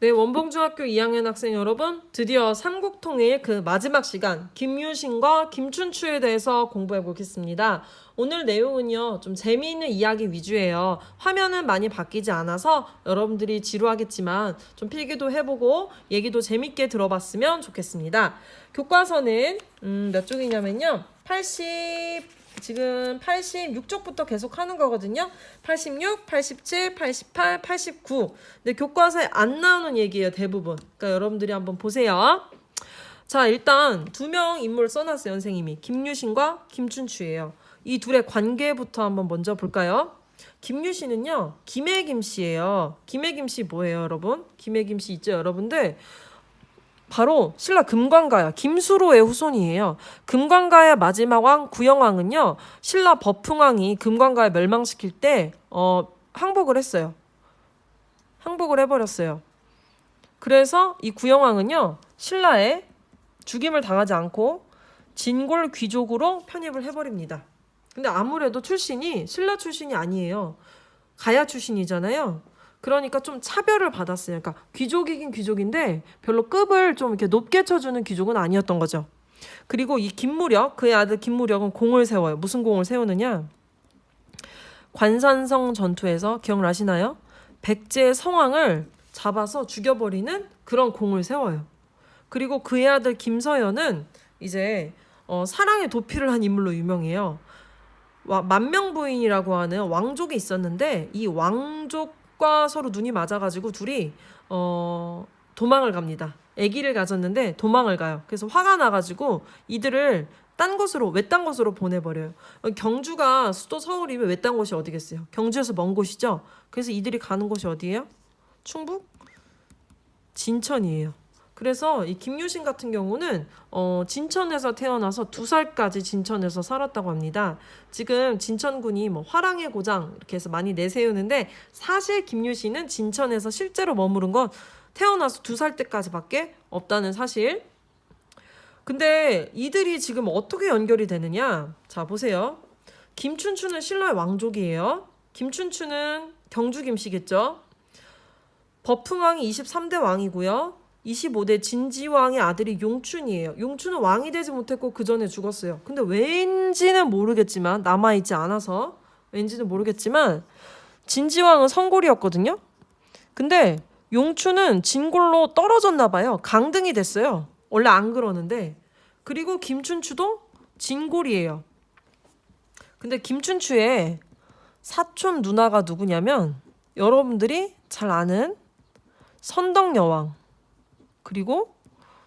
네, 원봉중학교 2학년 학생 여러분, 드디어 삼국통일 그 마지막 시간 김유신과 김춘추에 대해서 공부해 보겠습니다. 오늘 내용은요, 좀 재미있는 이야기 위주예요. 화면은 많이 바뀌지 않아서 여러분들이 지루하겠지만 좀 필기도 해보고 얘기도 재밌게 들어봤으면 좋겠습니다. 교과서는 몇 쪽이냐면요, 지금 86쪽부터 계속 하는 거거든요. 86, 87, 88, 89. 근데 교과서에 안 나오는 얘기예요, 대부분. 그러니까 여러분들이 한번 보세요. 자, 일단 두 명 인물 써놨어요, 선생님이. 김유신과 김춘추예요. 이 둘의 관계부터 한번 먼저 볼까요? 김유신은요, 김해김 씨예요. 김해김 씨 뭐예요, 여러분? 김해김 씨 있죠, 여러분들? 바로 신라 금관가야. 김수로의 후손이에요. 금관가의 마지막 왕 구영왕은요, 신라 버풍왕이 금관가를 멸망시킬 때 항복을 했어요. 항복을 해버렸어요. 그래서 이 구영왕은요, 신라에 죽임을 당하지 않고 진골 귀족으로 편입을 해버립니다. 근데 아무래도 출신이 신라 출신이 아니에요. 가야 출신이잖아요. 그러니까 좀 차별을 받았어요. 그러니까 귀족이긴 귀족인데 별로 급을 좀 이렇게 높게 쳐주는 귀족은 아니었던 거죠. 그리고 이 김무력, 그의 아들 김무력은 공을 세워요. 무슨 공을 세우느냐? 관산성 전투에서 기억나시나요? 백제의 성왕을 잡아서 죽여버리는 그런 공을 세워요. 그리고 그의 아들 김서연은 이제 사랑의 도피를 한 인물로 유명해요. 만명부인이라고 하는 왕족이 있었는데 이 왕족과 서로 눈이 맞아가지고 둘이 도망을 갑니다. 아기를 가졌는데 도망을 가요. 그래서 화가 나가지고 이들을 외딴 곳으로 보내버려요. 경주가 수도 서울이면 외딴 곳이 어디겠어요? 경주에서 먼 곳이죠. 그래서 이들이 가는 곳이 어디예요? 충북? 진천이에요. 그래서 이 김유신 같은 경우는 진천에서 태어나서 2살까지 진천에서 살았다고 합니다. 지금 진천군이 뭐 화랑의 고장 이렇게 해서 많이 내세우는데 사실 김유신은 진천에서 실제로 머무른 건 태어나서 2살 때까지밖에 없다는 사실. 근데 이들이 지금 어떻게 연결이 되느냐? 자, 보세요. 김춘추는 신라의 왕족이에요. 김춘추는 경주 김씨겠죠? 버풍왕이 23대 왕이고요. 25대 진지왕의 아들이 용춘이에요. 용춘은 왕이 되지 못했고 그 전에 죽었어요. 근데 왠지는 모르겠지만 남아있지 않아서 왠지는 모르겠지만 진지왕은 성골이었거든요. 근데 용춘은 진골로 떨어졌나 봐요. 강등이 됐어요. 원래 안 그러는데. 그리고 김춘추도 진골이에요. 근데 김춘추의 사촌 누나가 누구냐면 여러분들이 잘 아는 선덕여왕 그리고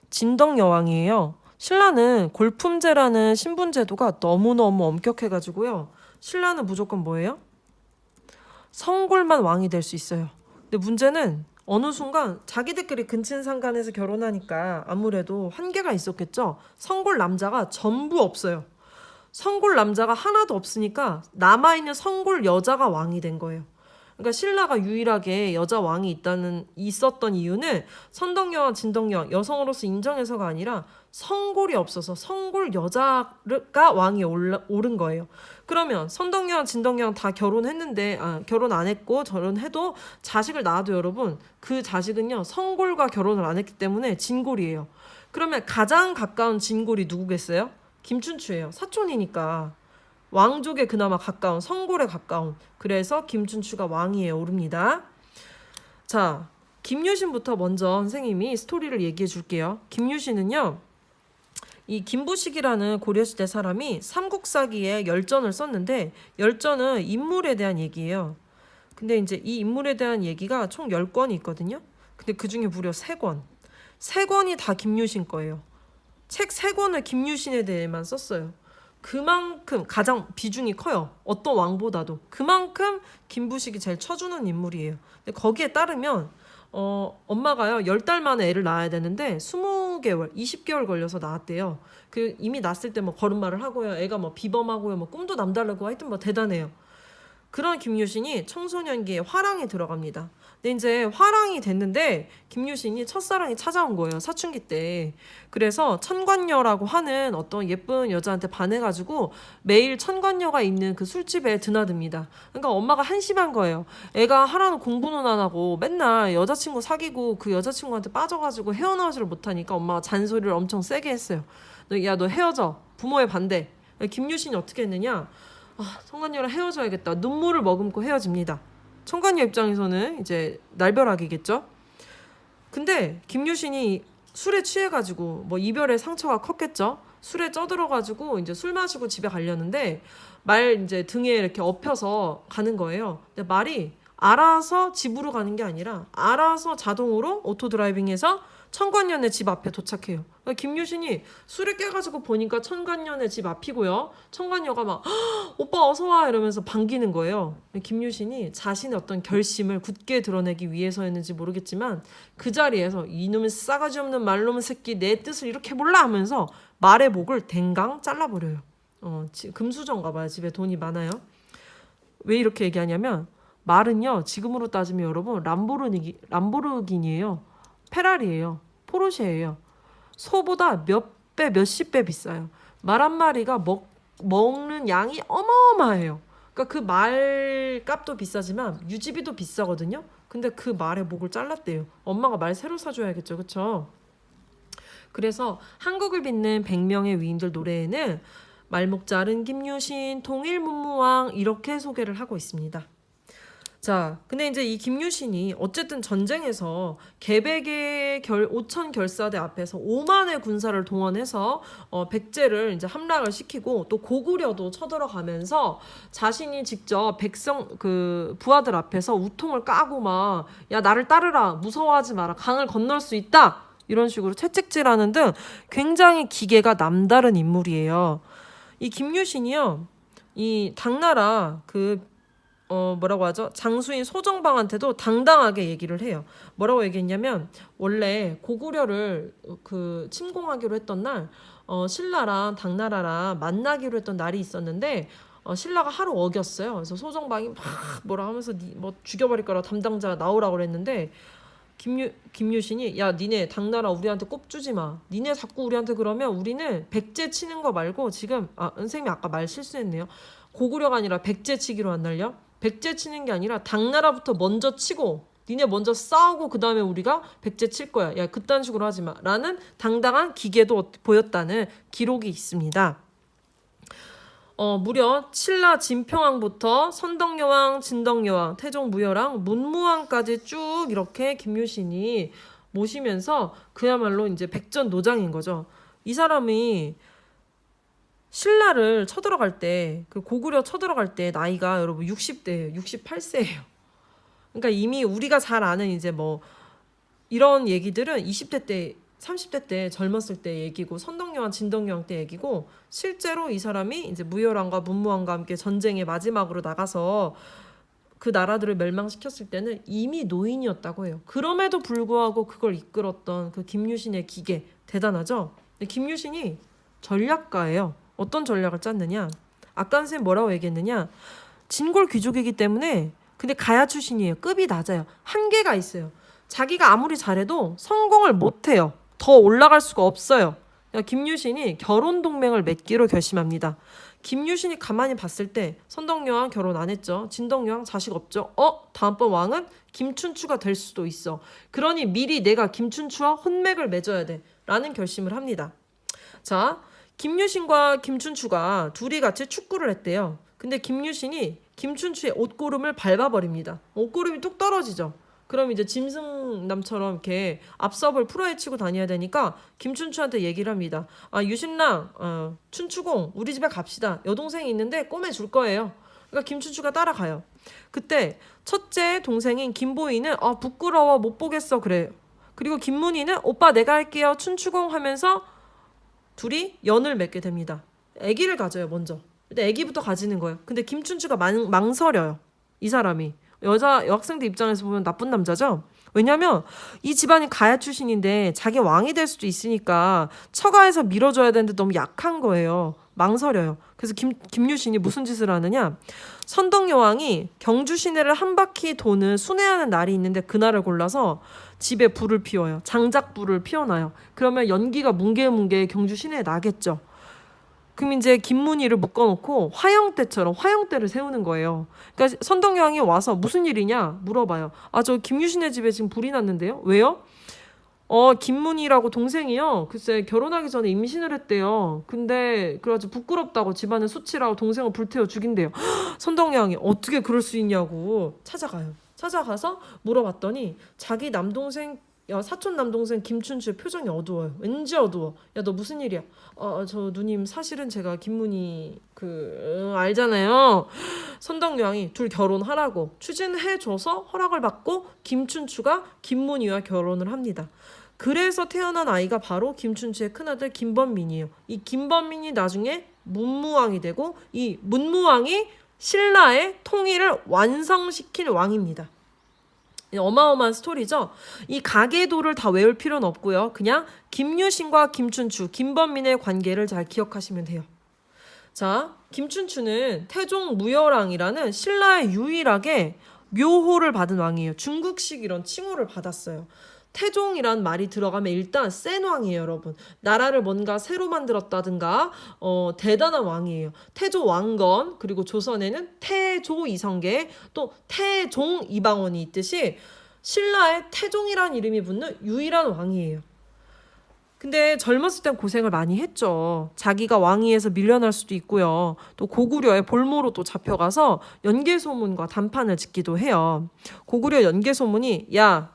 진덕여왕이에요. 신라는 골품제라는 신분제도가 너무너무 엄격해가지고요. 신라는 무조건 뭐예요? 성골만 왕이 될 수 있어요. 근데 문제는 어느 순간 자기들끼리 근친상간해서 결혼하니까 아무래도 한계가 있었겠죠. 성골 남자가 전부 없어요. 성골 남자가 하나도 없으니까 남아있는 성골 여자가 왕이 된 거예요. 그러니까 신라가 유일하게 여자 왕이 있었던 이유는 선덕여왕, 진덕여왕 여성으로서 인정해서가 아니라 성골이 없어서 성골 여자가 왕이 오른 거예요. 그러면 선덕여왕, 진덕여왕 다 결혼했는데 결혼 안 했고 결혼해도 자식을 낳아도 여러분 그 자식은요 성골과 결혼을 안 했기 때문에 진골이에요. 그러면 가장 가까운 진골이 누구겠어요? 김춘추예요. 사촌이니까. 왕족에 그나마 가까운 성골에 가까운 그래서 김춘추가 왕위에 오릅니다. 자, 김유신부터 먼저 선생님이 스토리를 얘기해 줄게요. 김유신은요. 이 김부식이라는 고려시대 사람이 삼국사기에 열전을 썼는데 열전은 인물에 대한 얘기예요. 근데 이제 이 인물에 대한 얘기가 총 10권이 있거든요. 근데 그중에 무려 3권. 3권이 다 김유신 거예요. 책 3권을 김유신에 대해만 썼어요. 그만큼 가장 비중이 커요. 어떤 왕보다도. 그만큼 김부식이 제일 쳐주는 인물이에요. 근데 거기에 따르면 엄마가요 10달 만에 애를 낳아야 되는데 20개월, 20개월 걸려서 낳았대요. 이미 낳았을 때 뭐 걸음마를 하고요. 애가 뭐 비범하고요. 뭐 꿈도 남다르고 하여튼 뭐 대단해요. 그런 김유신이 청소년기에 화랑에 들어갑니다. 근데 이제 화랑이 됐는데 김유신이 첫사랑이 찾아온 거예요. 사춘기 때. 그래서 천관녀라고 하는 어떤 예쁜 여자한테 반해가지고 매일 천관녀가 있는 그 술집에 드나듭니다. 그러니까 엄마가 한심한 거예요. 애가 하라는 공부는 안 하고 맨날 여자친구 사귀고 그 여자친구한테 빠져가지고 헤어나오지를 못하니까 엄마가 잔소리를 엄청 세게 했어요. 야, 너 헤어져. 부모의 반대. 김유신이 어떻게 했느냐? 천관녀랑 헤어져야겠다. 눈물을 머금고 헤어집니다. 천관녀 입장에서는 이제 날벼락이겠죠. 근데 김유신이 술에 취해가지고 뭐 이별의 상처가 컸겠죠. 술에 쪄들어가지고 이제 술 마시고 집에 가려는데 말 이제 등에 이렇게 엎혀서 가는 거예요. 근데 말이 알아서 집으로 가는 게 아니라 알아서 자동으로 오토드라이빙해서 천관녀네 집 앞에 도착해요. 그러니까 김유신이 술에 깨가지고 보니까 천관녀네 집 앞이고요. 천관녀가 막 오빠 어서 와 이러면서 반기는 거예요. 김유신이 자신의 어떤 결심을 굳게 드러내기 위해서였는지 모르겠지만 그 자리에서 이놈의 싸가지 없는 말놈의 새끼 내 뜻을 이렇게 몰라 하면서 말의 목을 댕강 잘라버려요. 금수저인가 봐요. 집에 돈이 많아요. 왜 이렇게 얘기하냐면 말은요 지금으로 따지면 여러분 람보르기니예요. 페라리예요. 포르쉐예요. 소보다 몇 배, 몇십 배 비싸요. 말 한 마리가 먹는 양이 어마어마해요. 그러니까 그 말 값도 비싸지만 유지비도 비싸거든요. 근데 그 말의 목을 잘랐대요. 엄마가 말 새로 사줘야겠죠. 그쵸? 그래서 한국을 빛낸 100명의 위인들 노래에는 말목 자른 김유신, 통일문무왕 이렇게 소개를 하고 있습니다. 자, 근데 이제 이 김유신이 어쨌든 전쟁에서 개백의 5천 결사대 앞에서 5만의 군사를 동원해서 백제를 이제 함락을 시키고 또 고구려도 쳐들어가면서 자신이 직접 백성 그 부하들 앞에서 우통을 까고 막 야 나를 따르라 무서워하지 마라 강을 건널 수 있다 이런 식으로 채찍질하는 등 굉장히 기계가 남다른 인물이에요. 이 김유신이요, 이 당나라 뭐라고 하죠? 장수인 소정방한테도 당당하게 얘기를 해요. 뭐라고 얘기했냐면 원래 고구려를 침공하기로 했던 날 신라랑 당나라랑 만나기로 했던 날이 있었는데 신라가 하루 어겼어요. 그래서 소정방이 막 뭐라 하면서 뭐 죽여버릴 거라 담당자 나오라고 그랬는데 김유신이 야 니네 당나라 우리한테 꼽주지 마. 니네 자꾸 우리한테 그러면 우리는 백제 치는 거 말고 지금 선생님이 아까 말 실수했네요. 고구려가 아니라 백제 치기로 한 날요. 백제 치는 게 아니라 당나라부터 먼저 치고 니네 먼저 싸우고 그 다음에 우리가 백제 칠 거야. 야 그딴 식으로 하지 마. 라는 당당한 기계도 보였다는 기록이 있습니다. 무려 신라 진평왕부터 선덕여왕, 진덕여왕, 태종무열왕, 문무왕까지 쭉 이렇게 김유신이 모시면서 그야말로 이제 백전노장인 거죠. 이 사람이 신라를 쳐들어갈 때, 그 고구려 쳐들어갈 때 나이가 여러분 60대예요. 68세예요. 그러니까 이미 우리가 잘 아는 이제 뭐 이런 얘기들은 20대 때, 30대 때 젊었을 때 얘기고 선덕여왕, 진덕여왕 때 얘기고 실제로 이 사람이 이제 무열왕과 문무왕과 함께 전쟁의 마지막으로 나가서 그 나라들을 멸망시켰을 때는 이미 노인이었다고 해요. 그럼에도 불구하고 그걸 이끌었던 그 김유신의 기계 대단하죠? 근데 김유신이 전략가예요. 어떤 전략을 짰느냐? 아까 선생님 뭐라고 얘기했느냐? 진골 귀족이기 때문에 근데 가야 출신이에요. 급이 낮아요. 한계가 있어요. 자기가 아무리 잘해도 성공을 못해요. 더 올라갈 수가 없어요. 그러니까 김유신이 결혼 동맹을 맺기로 결심합니다. 김유신이 가만히 봤을 때 선덕여왕 결혼 안 했죠. 진덕여왕 자식 없죠. 다음번 왕은 김춘추가 될 수도 있어. 그러니 미리 내가 김춘추와 혼맥을 맺어야 돼. 라는 결심을 합니다. 자, 김유신과 김춘추가 둘이 같이 축구를 했대요. 근데 김유신이 김춘추의 옷고름을 밟아버립니다. 옷고름이 뚝 떨어지죠. 그럼 이제 짐승남처럼 이렇게 앞섭을 풀어헤치고 다녀야 되니까 김춘추한테 얘기를 합니다. 유신랑 춘추공 우리 집에 갑시다. 여동생이 있는데 꼬매줄 거예요. 그러니까 김춘추가 따라가요. 그때 첫째 동생인 김보이는 부끄러워 못 보겠어 그래요. 그리고 김문희는 오빠 내가 할게요 춘추공 하면서 둘이 연을 맺게 됩니다. 아기를 가져요 먼저. 근데 아기부터 가지는 거예요. 근데 김춘추가 망설여요. 이 사람이. 여학생들 입장에서 보면 나쁜 남자죠. 왜냐면 이 집안이 가야 출신인데 자기 왕이 될 수도 있으니까 처가에서 밀어줘야 되는데 너무 약한 거예요. 망설여요. 그래서 김유신이 무슨 짓을 하느냐? 선덕여왕이 경주 시내를 한 바퀴 도는 순회하는 날이 있는데 그날을 골라서 집에 불을 피워요. 장작불을 피워놔요. 그러면 연기가 뭉게뭉게 경주 시내에 나겠죠. 그럼 이제 김문희를 묶어놓고 화영대처럼 화영대를 세우는 거예요. 그러니까 선덕여왕이 와서 무슨 일이냐 물어봐요. 아, 저 김유신의 집에 지금 불이 났는데요. 왜요? 김문희라고 동생이요. 글쎄 결혼하기 전에 임신을 했대요. 근데 그래가지고 부끄럽다고 집안에 수치라고 동생을 불태워 죽인대요. 선덕여왕이 어떻게 그럴 수 있냐고 찾아가요. 찾아가서 물어봤더니 자기 남동생 사촌 남동생 김춘추의 표정이 어두워요. 왠지 어두워. 야, 너 무슨 일이야? 저 누님 사실은 제가 김문희 알잖아요. 선덕여왕이 둘 결혼하라고 추진해줘서 허락을 받고 김춘추가 김문희와 결혼을 합니다. 그래서 태어난 아이가 바로 김춘추의 큰아들 김범민이에요. 이 김범민이 나중에 문무왕이 되고 이 문무왕이 신라의 통일을 완성시킨 왕입니다. 어마어마한 스토리죠. 이 가계도를 다 외울 필요는 없고요. 그냥 김유신과 김춘추, 김범민의 관계를 잘 기억하시면 돼요. 자, 김춘추는 태종 무열왕이라는 신라의 유일하게 묘호를 받은 왕이에요. 중국식 이런 칭호를 받았어요. 태종이란 말이 들어가면 일단 센 왕이에요, 여러분. 나라를 뭔가 새로 만들었다든가 대단한 왕이에요. 태조 왕건, 그리고 조선에는 태조 이성계, 또 태종 이방원이 있듯이 신라에 태종이란 이름이 붙는 유일한 왕이에요. 근데 젊었을 땐 고생을 많이 했죠. 자기가 왕위에서 밀려날 수도 있고요. 또 고구려에 볼모로 또 잡혀가서 연개소문과 단판을 짓기도 해요. 고구려 연개소문이 야,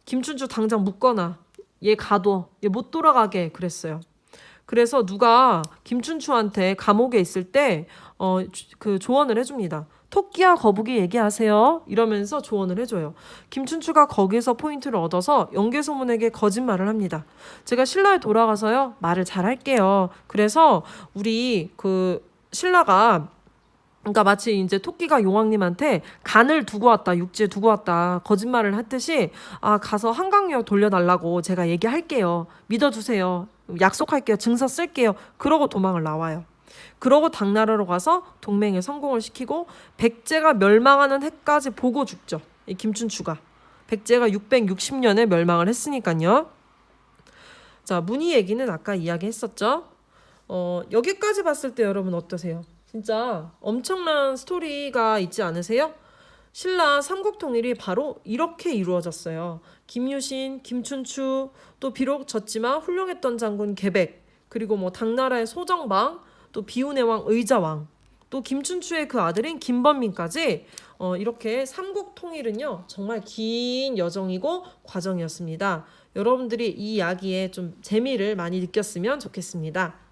김춘추 당장 묶거나 얘 가둬, 얘 못 돌아가게 그랬어요. 그래서 누가 김춘추한테 감옥에 있을 때 그 조언을 해줍니다. 토끼와 거북이 얘기하세요 이러면서 조언을 해줘요. 김춘추가 거기서 포인트를 얻어서 연개소문에게 거짓말을 합니다. 제가 신라에 돌아가서요 말을 잘 할게요. 그래서 우리 신라가 그러니까 마치 이제 토끼가 용왕님한테 간을 두고 왔다, 육지에 두고 왔다 거짓말을 했듯이 가서 한강역 돌려달라고 제가 얘기할게요. 믿어주세요. 약속할게요. 증서 쓸게요. 그러고 도망을 나와요. 그러고 당나라로 가서 동맹에 성공을 시키고 백제가 멸망하는 해까지 보고 죽죠. 이 김춘추가. 백제가 660년에 멸망을 했으니까요. 자, 문희 얘기는 아까 이야기했었죠. 여기까지 봤을 때 여러분 어떠세요? 진짜 엄청난 스토리가 있지 않으세요? 신라 삼국통일이 바로 이렇게 이루어졌어요. 김유신, 김춘추, 또 비록 졌지만 훌륭했던 장군 계백, 그리고 뭐 당나라의 소정방, 또 비운의 왕 의자왕, 또 김춘추의 그 아들인 김범민까지 이렇게 삼국통일은요 정말 긴 여정이고 과정이었습니다. 여러분들이 이 이야기에 좀 재미를 많이 느꼈으면 좋겠습니다.